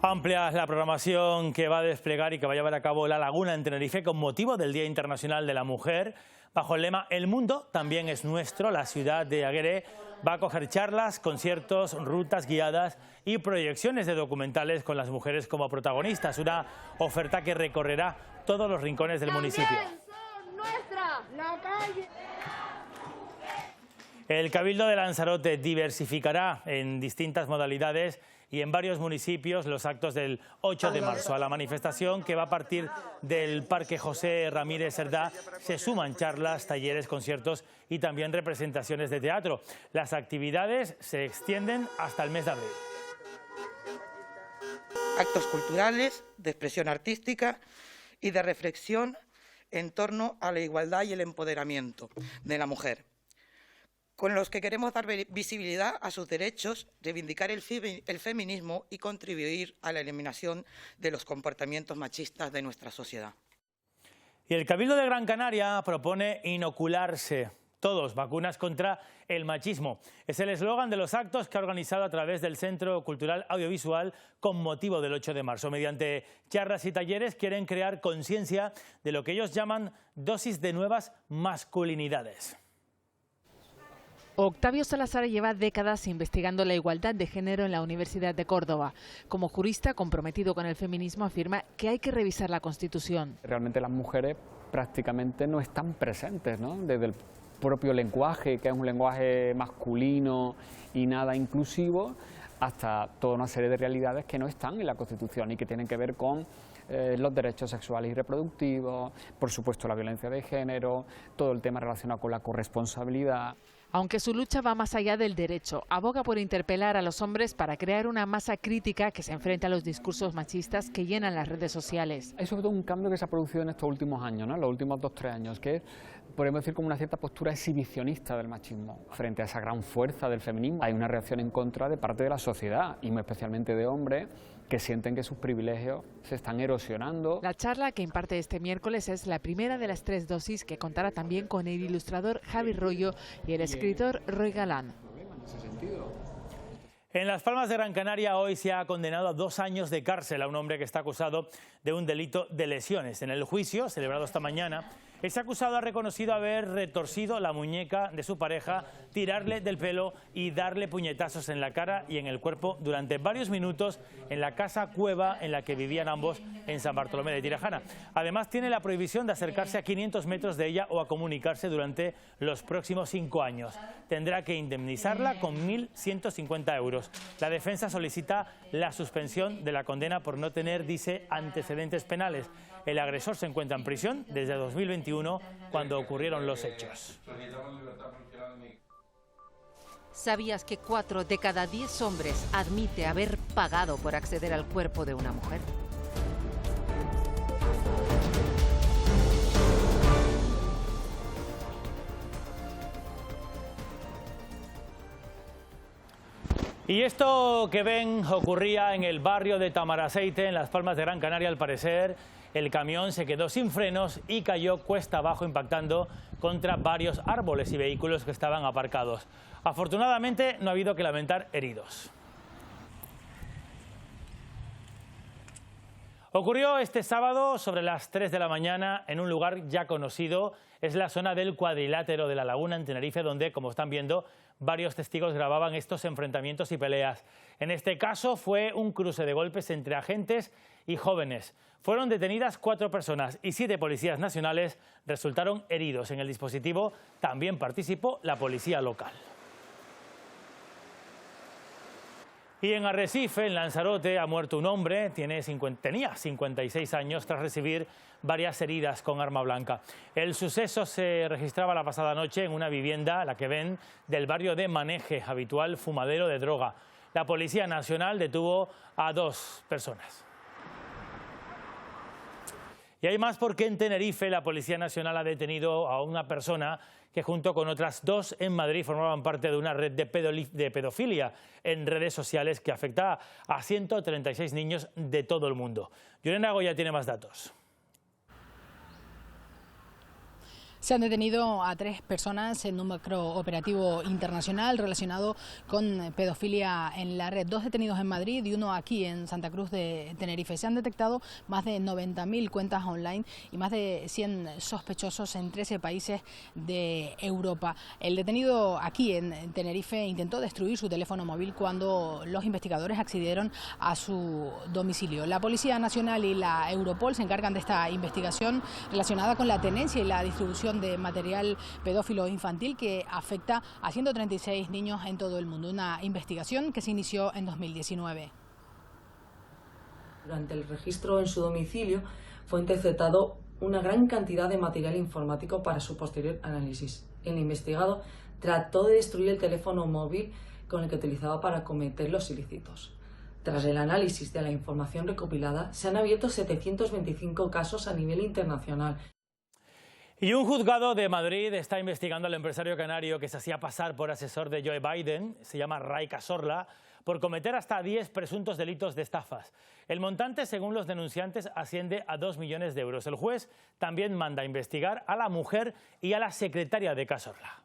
Amplia la programación que va a desplegar y que va a llevar a cabo La Laguna en Tenerife con motivo del Día Internacional de la Mujer. Bajo el lema El mundo también es nuestro, la ciudad de Aguere va a acoger charlas, conciertos, rutas guiadas y proyecciones de documentales con las mujeres como protagonistas. Una oferta que recorrerá todos los rincones del municipio. La calle. El Cabildo de Lanzarote diversificará en distintas modalidades y en varios municipios los actos del 8 de marzo. A la manifestación, que va a partir del Parque José Ramírez Cerdá, se suman charlas, talleres, conciertos y también representaciones de teatro. Las actividades se extienden hasta el mes de abril. Actos culturales, de expresión artística y de reflexión en torno a la igualdad y el empoderamiento de la mujer, con los que queremos dar visibilidad a sus derechos, reivindicar el feminismo y contribuir a la eliminación de los comportamientos machistas de nuestra sociedad. Y el Cabildo de Gran Canaria propone inocularse. Todos, vacunas contra el machismo. Es el eslogan de los actos que ha organizado a través del Centro Cultural Audiovisual con motivo del 8 de marzo. Mediante charlas y talleres quieren crear conciencia de lo que ellos llaman dosis de nuevas masculinidades. Octavio Salazar lleva décadas investigando la igualdad de género en la Universidad de Córdoba. Como jurista comprometido con el feminismo afirma que hay que revisar la Constitución. Realmente las mujeres prácticamente no están presentes, ¿no? Desde el propio lenguaje, que es un lenguaje masculino y nada inclusivo, hasta toda una serie de realidades que no están en la Constitución y que tienen que ver con los derechos sexuales y reproductivos, por supuesto la violencia de género, todo el tema relacionado con la corresponsabilidad. Aunque su lucha va más allá del derecho, aboga por interpelar a los hombres para crear una masa crítica que se enfrente a los discursos machistas que llenan las redes sociales. Hay sobre todo un cambio que se ha producido en estos últimos años, ¿no? Los últimos 2-3 años, que es, podemos decir, como una cierta postura exhibicionista del machismo. Frente a esa gran fuerza del feminismo, hay una reacción en contra de parte de la sociedad, y muy especialmente de hombres, que sienten que sus privilegios se están erosionando. La charla que imparte este miércoles es la primera de las 3 dosis que contará también con el ilustrador Javi Rollo y el escritor Roy Galán. En Las Palmas de Gran Canaria hoy se ha condenado a 2 años de cárcel a un hombre que está acusado de un delito de lesiones. En el juicio, celebrado esta mañana, ese acusado ha reconocido haber retorcido la muñeca de su pareja, tirarle del pelo y darle puñetazos en la cara y en el cuerpo durante varios minutos en la casa cueva en la que vivían ambos en San Bartolomé de Tirajana. Además, tiene la prohibición de acercarse a 500 metros de ella o a comunicarse durante los próximos 5 años. Tendrá que indemnizarla con 1.150 euros. La defensa solicita la suspensión de la condena por no tener, dice, antecedentes penales. El agresor se encuentra en prisión desde 2021, cuando ocurrieron los hechos. ¿Sabías que 4 de cada 10 hombres admite haber pagado por acceder al cuerpo de una mujer? Y esto que ven ocurría en el barrio de Tamaraceite, en Las Palmas de Gran Canaria. Al parecer, el camión se quedó sin frenos y cayó cuesta abajo, impactando contra varios árboles y vehículos que estaban aparcados. Afortunadamente, no ha habido que lamentar heridos. Ocurrió este sábado sobre las 3 de la mañana en un lugar ya conocido. Es la zona del Cuadrilátero de la Laguna, en Tenerife, donde, como están viendo, varios testigos grababan estos enfrentamientos y peleas. En este caso fue un cruce de golpes entre agentes y jóvenes. Fueron detenidas 4 personas y 7 policías nacionales resultaron heridos. En el dispositivo también participó la policía local. Y en Arrecife, en Lanzarote, ha muerto un hombre, tenía 56 años, tras recibir varias heridas con arma blanca. El suceso se registraba la pasada noche en una vivienda, la que ven, del barrio de Maneje, habitual fumadero de droga. La Policía Nacional detuvo a 2 personas. Y hay más, porque en Tenerife la Policía Nacional ha detenido a una persona que junto con otras 2 en Madrid formaban parte de una red de pedofilia en redes sociales que afecta a 136 niños de todo el mundo. Yolanda Goya tiene más datos. Se han detenido a 3 personas en un macrooperativo internacional relacionado con pedofilia en la red. 2 detenidos en Madrid y 1 aquí en Santa Cruz de Tenerife. Se han detectado más de 90.000 cuentas online y más de 100 sospechosos en 13 países de Europa. El detenido aquí en Tenerife intentó destruir su teléfono móvil cuando los investigadores accedieron a su domicilio. La Policía Nacional y la Europol se encargan de esta investigación relacionada con la tenencia y la distribución de material pedófilo infantil que afecta a 136 niños en todo el mundo. Una investigación que se inició en 2019. Durante el registro en su domicilio fue interceptado una gran cantidad de material informático para su posterior análisis. El investigado trató de destruir el teléfono móvil con el que utilizaba para cometer los ilícitos. Tras el análisis de la información recopilada, se han abierto 725 casos a nivel internacional. Y un juzgado de Madrid está investigando al empresario canario que se hacía pasar por asesor de Joe Biden, se llama Ray Cazorla, por cometer hasta 10 presuntos delitos de estafas. El montante, según los denunciantes, asciende a 2 millones de euros. El juez también manda investigar a la mujer y a la secretaria de Cazorla.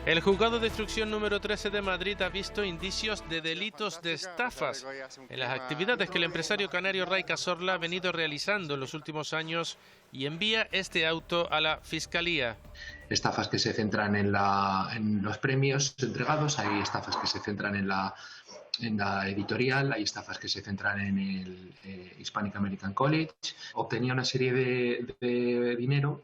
El juzgado de instrucción número 13 de Madrid ha visto indicios de delitos de estafas en las actividades que el empresario canario Ray Cazorla ha venido realizando en los últimos años y envía este auto a la Fiscalía. Estafas que se centran en los premios entregados, hay estafas que se centran en la editorial, hay estafas que se centran en el Hispanic American College. Obtenía una serie de dinero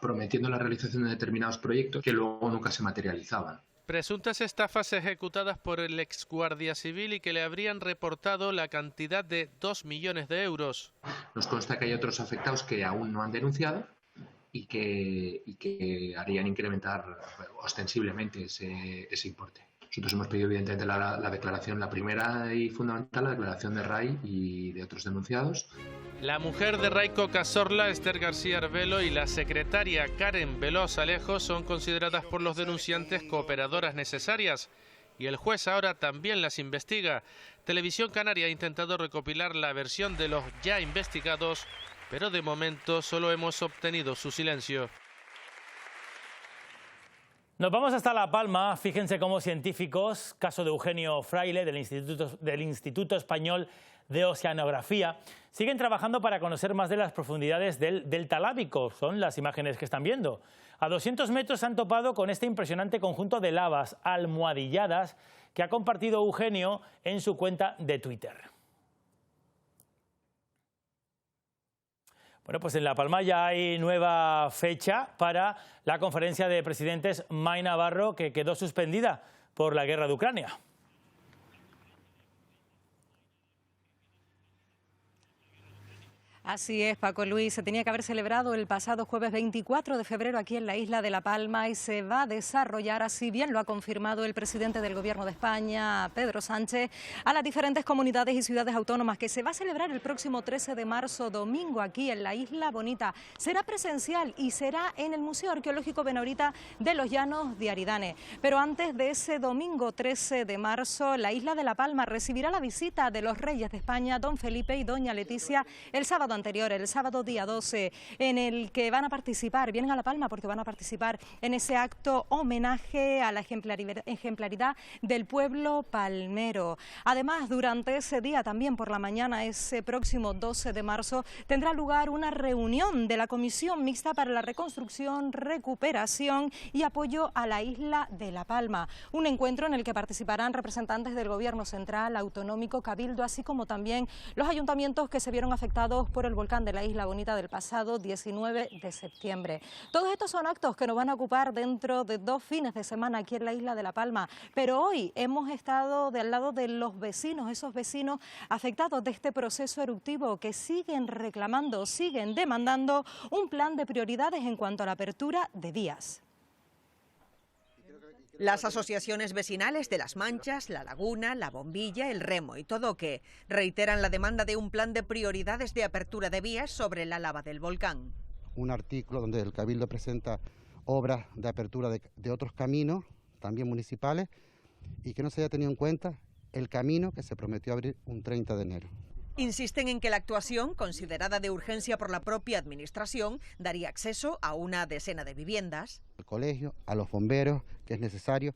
prometiendo la realización de determinados proyectos que luego nunca se materializaban. Presuntas estafas ejecutadas por el ex guardia civil y que le habrían reportado la cantidad de 2 millones de euros. Nos consta que hay otros afectados que aún no han denunciado y que harían incrementar ostensiblemente ese importe. Nosotros hemos pedido evidentemente la declaración, la primera y fundamental, la declaración de Ray y de otros denunciados. La mujer de Ray Cazorla, Esther García Arbelo, y la secretaria Karen Veloz Alejo son consideradas por los denunciantes cooperadoras necesarias y el juez ahora también las investiga. Televisión Canaria ha intentado recopilar la versión de los ya investigados, pero de momento solo hemos obtenido su silencio. Nos vamos hasta La Palma. Fíjense cómo científicos, caso de Eugenio Fraile del Instituto Español de Oceanografía, siguen trabajando para conocer más de las profundidades del delta lábico. Son las imágenes que están viendo. A 200 metros se han topado con este impresionante conjunto de lavas almohadilladas que ha compartido Eugenio en su cuenta de Twitter. Bueno, pues en La Palma ya hay nueva fecha para la conferencia de presidentes May Navarro, que quedó suspendida por la guerra de Ucrania. Así es, Paco Luis. Se tenía que haber celebrado el pasado jueves 24 de febrero aquí en la isla de La Palma y se va a desarrollar, así bien lo ha confirmado el presidente del Gobierno de España, Pedro Sánchez, a las diferentes comunidades y ciudades autónomas, que se va a celebrar el próximo 13 de marzo, domingo, aquí en la Isla Bonita. Será presencial y será en el Museo Arqueológico Benavente de los Llanos de Aridane. Pero antes de ese domingo 13 de marzo, la isla de La Palma recibirá la visita de los reyes de España, don Felipe y doña Leticia, el sábado anterior, el sábado día 12, en el que van a participar, vienen a La Palma porque van a participar en ese acto homenaje a la ejemplaridad del pueblo palmero. Además, durante ese día, también por la mañana, ese próximo 12 de marzo, tendrá lugar una reunión de la Comisión Mixta para la Reconstrucción, Recuperación y Apoyo a la isla de La Palma. Un encuentro en el que participarán representantes del Gobierno Central, Autonómico, Cabildo, así como también los ayuntamientos que se vieron afectados por el volcán de la Isla Bonita del pasado 19 de septiembre. Todos estos son actos que nos van a ocupar dentro de 2 fines de semana aquí en la isla de La Palma, pero hoy hemos estado del lado de los vecinos, esos vecinos afectados de este proceso eruptivo que siguen reclamando, siguen demandando un plan de prioridades en cuanto a la apertura de vías. Las asociaciones vecinales de Las Manchas, La Laguna, La Bombilla, El Remo y Todoque reiteran la demanda de un plan de prioridades de apertura de vías sobre la lava del volcán. Un artículo donde el Cabildo presenta obras de apertura de otros caminos, también municipales, y que no se haya tenido en cuenta el camino que se prometió abrir un 30 de enero. Insisten en que la actuación, considerada de urgencia por la propia Administración, daría acceso a una decena de viviendas. Al colegio, a los bomberos, que es necesario,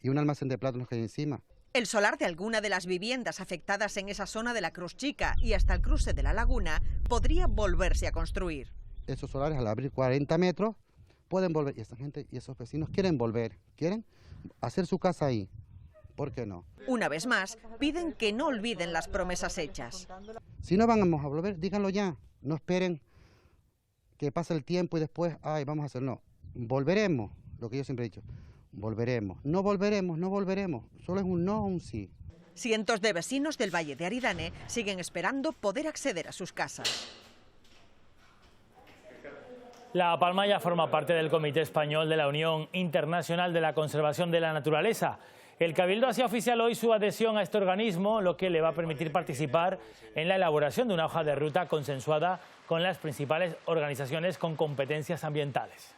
y un almacén de plátanos que hay encima. El solar de alguna de las viviendas afectadas en esa zona de la Cruz Chica y hasta el cruce de la laguna podría volverse a construir. Esos solares, al abrir 40 metros, pueden volver, y esa gente y esos vecinos quieren volver, quieren hacer su casa ahí. ¿Por qué no? Una vez más, piden que no olviden las promesas hechas. Si no vamos a volver, díganlo ya. No esperen que pase el tiempo y después, vamos a hacer. No, volveremos, lo que yo siempre he dicho. Volveremos. No volveremos, no volveremos. Solo es un no o un sí. Cientos de vecinos del Valle de Aridane siguen esperando poder acceder a sus casas. La Palma ya forma parte del Comité Español de la Unión Internacional de la Conservación de la Naturaleza. El Cabildo hacía oficial hoy su adhesión a este organismo, lo que le va a permitir participar en la elaboración de una hoja de ruta consensuada con las principales organizaciones con competencias ambientales.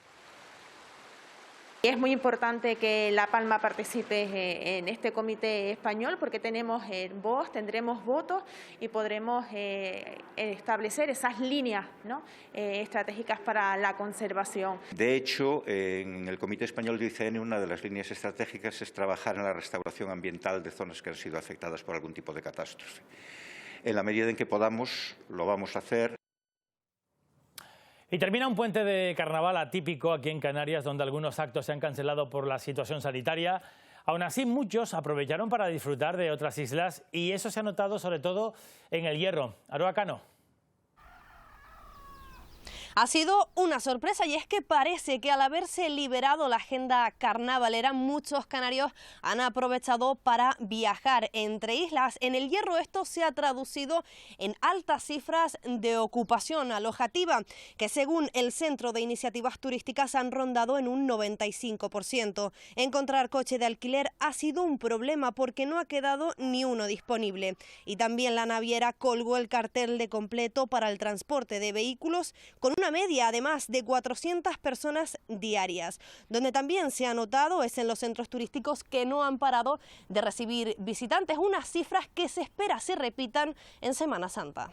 Es muy importante que La Palma participe en este comité español porque tenemos voz, tendremos votos y podremos establecer esas líneas, ¿no?, estratégicas para la conservación. De hecho, en el Comité Español de ICN una de las líneas estratégicas es trabajar en la restauración ambiental de zonas que han sido afectadas por algún tipo de catástrofe. En la medida en que podamos, lo vamos a hacer. Y termina un puente de carnaval atípico aquí en Canarias, donde algunos actos se han cancelado por la situación sanitaria. Aún así, muchos aprovecharon para disfrutar de otras islas y eso se ha notado sobre todo en El Hierro. Aroa Cano. Ha sido una sorpresa y es que parece que al haberse liberado la agenda carnavalera, muchos canarios han aprovechado para viajar entre islas. En El Hierro esto se ha traducido en altas cifras de ocupación alojativa, que según el Centro de Iniciativas Turísticas han rondado en un 95%. Encontrar coche de alquiler ha sido un problema porque no ha quedado ni uno disponible. Y también la naviera colgó el cartel de completo para el transporte de vehículos con una media además de 400 personas diarias. Donde también se ha notado es en los centros turísticos que no han parado de recibir visitantes, unas cifras que se espera se repitan en Semana Santa.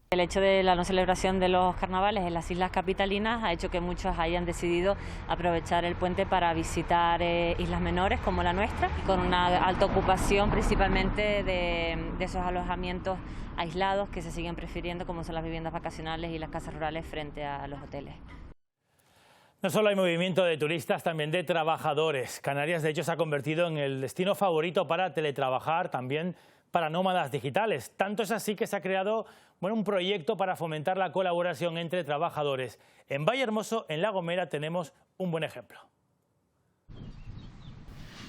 El hecho de la no celebración de los carnavales en las islas capitalinas ha hecho que muchos hayan decidido aprovechar el puente para visitar islas menores como la nuestra, con una alta ocupación principalmente de esos alojamientos aislados que se siguen prefiriendo, como son las viviendas vacacionales y las casas rurales frente a los hoteles. No solo hay movimiento de turistas, también de trabajadores. Canarias, de hecho, se ha convertido en el destino favorito para teletrabajar, también para nómadas digitales. Tanto es así que se ha creado un proyecto para fomentar la colaboración entre trabajadores. En Vallehermoso, en La Gomera, tenemos un buen ejemplo.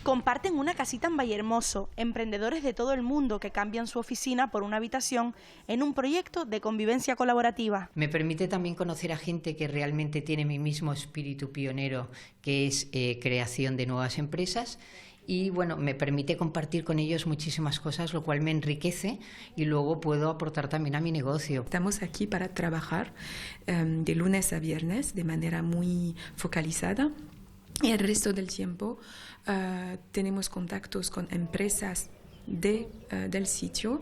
Comparten una casita en Vallehermoso, emprendedores de todo el mundo que cambian su oficina por una habitación en un proyecto de convivencia colaborativa. Me permite también conocer a gente que realmente tiene mi mismo espíritu pionero, que es creación de nuevas empresas. Y bueno, me permite compartir con ellos muchísimas cosas, lo cual me enriquece y luego puedo aportar también a mi negocio. Estamos aquí para trabajar de lunes a viernes de manera muy focalizada y el resto del tiempo tenemos contactos con empresas del sitio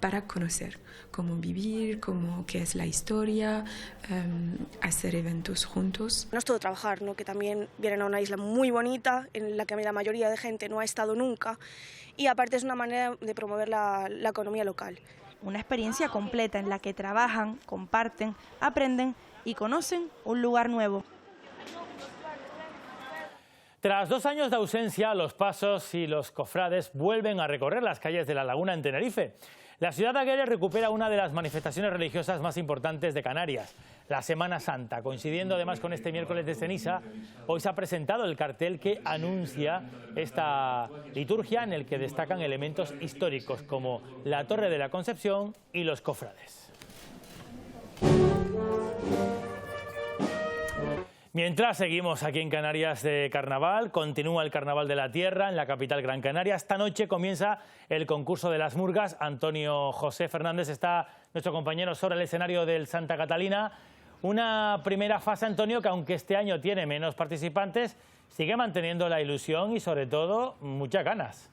para conocer cómo vivir, qué es la historia, hacer eventos juntos. No es todo trabajar, ¿no?, que también vienen a una isla muy bonita en la que la mayoría de gente no ha estado nunca y aparte es una manera de promover la economía local. Una experiencia completa en la que trabajan, comparten, aprenden y conocen un lugar nuevo. Tras 2 años de ausencia, los pasos y los cofrades vuelven a recorrer las calles de La Laguna en Tenerife. La ciudad aguerre recupera una de las manifestaciones religiosas más importantes de Canarias, la Semana Santa. Coincidiendo además con este miércoles de ceniza, hoy se ha presentado el cartel que anuncia esta liturgia en el que destacan elementos históricos como la Torre de la Concepción y los cofrades. Mientras seguimos aquí en Canarias de carnaval, continúa el Carnaval de la Tierra en la capital Gran Canaria. Esta noche comienza el concurso de las murgas. Antonio José Fernández está nuestro compañero sobre el escenario del Santa Catalina. Una primera fase, Antonio, que aunque este año tiene menos participantes, sigue manteniendo la ilusión y sobre todo muchas ganas.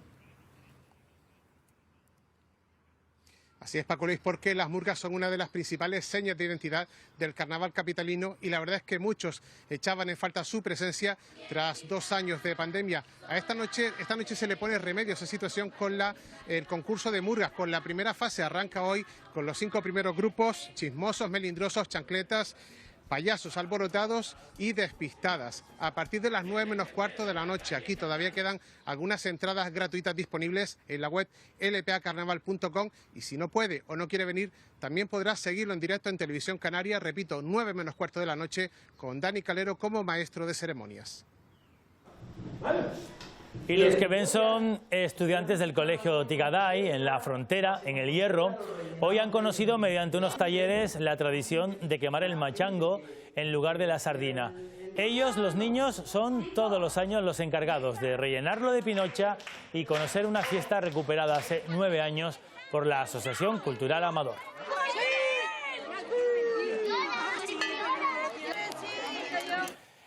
Así es, Paco Luis, porque las murgas son una de las principales señas de identidad del carnaval capitalino y la verdad es que muchos echaban en falta su presencia tras 2 años de pandemia. Esta noche se le pone remedio a esa situación con el concurso de murgas. Con la primera fase arranca hoy con los 5 primeros grupos: chismosos, melindrosos, chancletas, payasos alborotados y despistadas. A partir de las 9:15 de la noche, aquí todavía quedan algunas entradas gratuitas disponibles en la web lpacarnaval.com y si no puede o no quiere venir, también podrá seguirlo en directo en Televisión Canaria, repito, 9:15 de la noche, con Dani Calero como maestro de ceremonias. Y los que ven son estudiantes del Colegio Tigaday, en La Frontera, en El Hierro. Hoy han conocido mediante unos talleres la tradición de quemar el machango en lugar de la sardina. Ellos, los niños, son todos los años los encargados de rellenarlo de pinocha y conocer una fiesta recuperada hace 9 años por la Asociación Cultural Amador.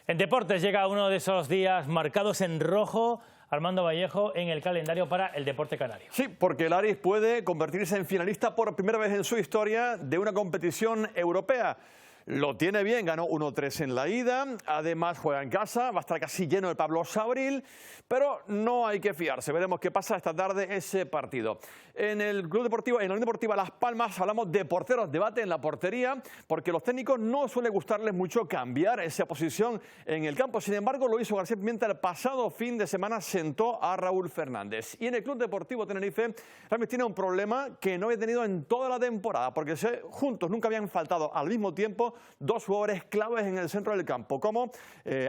En deportes llega uno de esos días marcados en rojo, Armando Vallejo, en el calendario para el deporte canario. Sí, porque el Aris puede convertirse en finalista por primera vez en su historia de una competición europea. Lo tiene bien, ganó 1-3 en la ida, además juega en casa, va a estar casi lleno el Pablo Sabril, pero no hay que fiarse, veremos qué pasa esta tarde ese partido. En el Club Deportivo, en la Unión Deportiva Las Palmas hablamos de porteros, debate en la portería, porque a los técnicos no suele gustarles mucho cambiar esa posición en el campo. Sin embargo, lo hizo García Pimienta el pasado fin de semana, sentó a Raúl Fernández. Y en el Club Deportivo Tenerife, Ramis tiene un problema que no había tenido en toda la temporada, porque juntos nunca habían faltado al mismo tiempo 2 jugadores claves en el centro del campo, como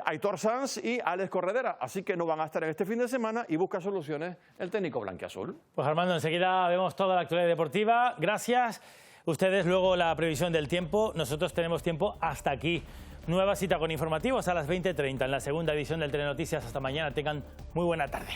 Aitor Sanz y Alex Corredera. Así que no van a estar en este fin de semana y busca soluciones el técnico blanquiazul. Pues Armando, enseguida vemos toda la actualidad deportiva. Gracias. Ustedes luego la previsión del tiempo. Nosotros tenemos tiempo hasta aquí. Nueva cita con informativos a las 20:30 en la segunda edición del Telenoticias. Hasta mañana. Tengan muy buena tarde.